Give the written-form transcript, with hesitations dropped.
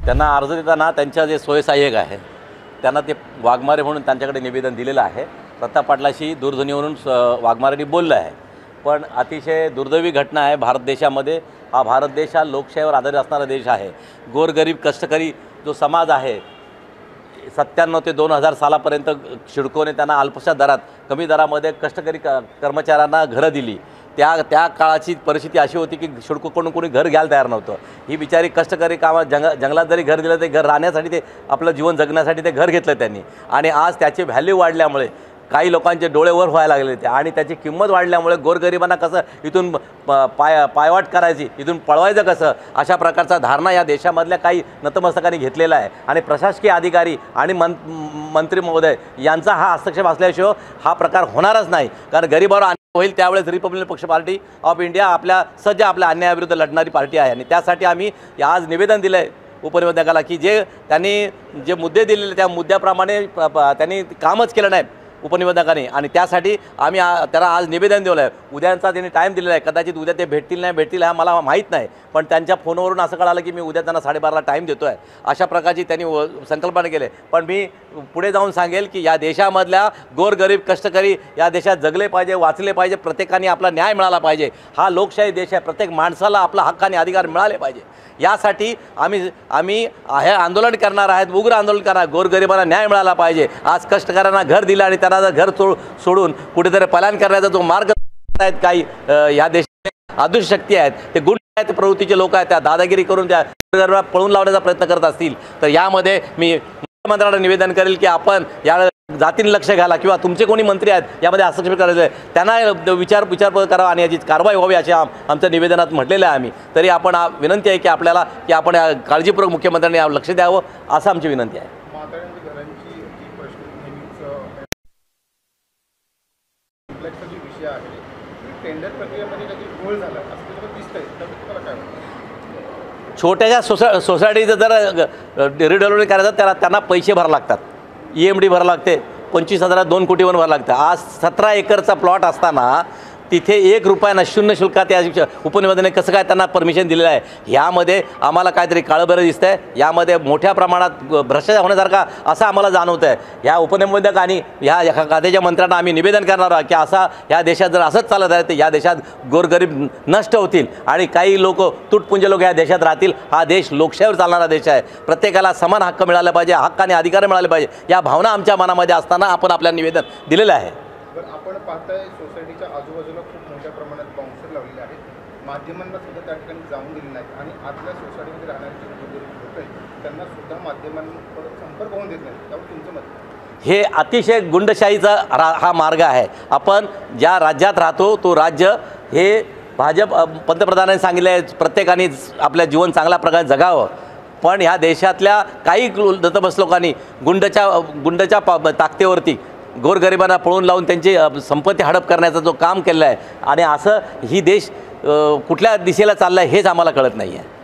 त्यांना अर्ज देताना त्यांच्या जे स्वयंसहाय्यक आहे त्यांना ते वाघमारे म्हणून त्यांच्याकडे निवेदन दिलेलं आहे। प्रताप पाटलाशी दूरध्वनीवरून वाघमारेंनी बोललं आहे। पण अतिशय दुर्दैवी घटना आहे भारत देशामध्ये। हा भारत देश हा लोकशाहीवर आधारित असणारा देश आहे। गोरगरीब कष्टकरी जो समाज आहे 97 ते 2000 सालापर्यंत सिडकोने त्यांना अल्पशा दरात कमी दरामध्ये कष्टकरी कर्मचाऱ्यांना घरं दिली। त्या काळाची परिस्थिती अशी होती की सिडकोकडून कोणी घर घ्यायला तयार नव्हतं। ही बिचारी कष्टकरी जंगलात जरी घर दिलं ते घर राहण्यासाठी ते आपलं जीवन जगण्यासाठी ते घर घेतलं त्यांनी। आणि आज त्याची व्हॅल्यू वाढल्यामुळे काही लोकांचे डोळे वर व्हायला लागले ते आणि त्याची किंमत वाढल्यामुळे गोरगरिबांना कसं इथून पायवाट करायची, इथून पळवायचं कसं, अशा प्रकारचा धारणा या देशामधल्या काही नतमस्तकांनी घेतलेला आहे। आणि प्रशासकीय अधिकारी आणि मंत्री महोदय यांचा हा हस्तक्षेप असल्याशिवाय हा प्रकार होणारच नाही। कारण गरिबावर होईल त्यावेळेस रिपब्लिकन पक्ष पार्टी ऑफ इंडिया आपल्या अन्यायाविरुद्ध लढणारी पार्टी आहे। आणि त्यासाठी आम्ही आज निवेदन दिलं आहे उपनिबंधकाला की त्यांनी जे मुद्दे दिलेले त्या मुद्द्याप्रमाणे त्यांनी कामच केलं नाही उपनिबंधकांनी। आणि त्यासाठी आम्ही त्यांना आज निवेदन दिलं आहे। उद्याचा त्यांनी टाईम दिलेला आहे। कदाचित उद्या ते भेटतील हा मला माहीत नाही, पण त्यांच्या फोनवरून असं कळालं की मी उद्या त्यांना 12:30ला टाईम देतो आहे। अशा प्रकारची त्यांनी संकल्पना केली। पण मी पुढे जाऊन सांगेल की या देशामधल्या गोरगरीब कष्टकरी या देशात जगले पाहिजे, वाचले पाहिजे, प्रत्येकाने आपला न्याय मिळाला पाहिजे। हा लोकशाही देश आहे, प्रत्येक माणसाला आपला हक्क आणि अधिकार मिळाले पाहिजे। यासाठी आम्ही हे आंदोलन करणार आहेत, उग्र आंदोलन करणार। गोरगरिबांना न्याय मिळाला पाहिजे। आज कष्टकऱ्यांना घर दिलं आणि त्यांना घर सोडून कुठेतरी पलायन करण्याचा जो मार्ग आहेत काही या देशात अदृश्य शक्ती आहेत, ते गुंड आहेत, प्रवृत्तीचे लोक आहेत, त्या दादागिरी करून त्या गोरगरिबांना पळून लावण्याचा प्रयत्न करत असतील तर यामध्ये मी मुख्यमंत्र्यांना निवेदन करेल की आपण या जातीने लक्ष घाला किंवा तुमचे कोणी मंत्री आहेत यामध्ये हस्तक्षेप करायचे त्यांना विचारपूस करावा आणि याची कारवाई व्हावी असे आमच्या निवेदनात म्हटलेलं आहे आम्ही। तरी आपण विनंती आहे की आपल्याला की आपण काळजीपूर्वक मुख्यमंत्र्यांनी लक्ष द्यावं असं आमची विनंती आहे। छोट्याशा सोसायटीचं जर रिडेव्हलपमेंट करायचं त्यांना पैसे भरावे लागतात, EMD भरावं लागते, 25,000 2 कोटीवर भरावं लागतं। आज 17 एकरचा प्लॉट असताना तिथे 1 रुपया शून्य शुल्कात या उपनिबंधकाने कसं काय त्यांना परमिशन दिलेलं आहे। यामध्ये आम्हाला काहीतरी काळबेरं दिसतं आहे। यामध्ये मोठ्या प्रमाणात भ्रष्टाचार होण्यासारखा असं आम्हाला जाणवतं आहे। या उपनिबंधक आणि ह्या खात्याच्या मंत्र्यांना आम्ही निवेदन करणार आहोत की असा या देशात जर असंच चालत आहे तर या देशात गोरगरीब नष्ट होतील आणि काही लोक तुटपुंजे लोक या देशात राहतील। हा देश लोकशाहीवर चालणारा देश आहे। प्रत्येकाला समान हक्क मिळाला पाहिजे, हक्क आणि अधिकार मिळाले पाहिजे, या भावना आमच्या मनामध्ये असताना आपण आपल्या निवेदन दिलेलं आहे। आपण पाहताय सोसायटीच्या आजूबाजूला खूप मोठ्या प्रमाणात बाउन्सर लावलेले आहेत, माध्यमांना सुद्धा त्या ठिकाणी जाऊन दिले नाहीत आणि आतल्या सोसायटीमध्ये राहणारे जे लोक आहेत त्यांना सुद्धा माध्यमांवर संपर्क होऊन देत नाही। त्यामुळे तुमचं मत? हे अतिशय गुंडशाहीचा हा मार्ग आहे। आपण ज्या राज्यात राहतो तो राज्य हे भाजप पंतप्रधानांनी सांगितले आहे प्रत्येकाने आपलं जीवन चांगल्या प्रकारे जगावं। पण ह्या देशातल्या काही दत्तबस लोकांनी गुंडाच्या ताकदीवरती गोरगरिबांना पळून लावून त्यांची संपत्ती हडप करण्याचा जो काम केलेला आहे आणि असं ही देश कुठल्या दिशेला चालला आहे हेच आम्हाला कळत नाही आहे।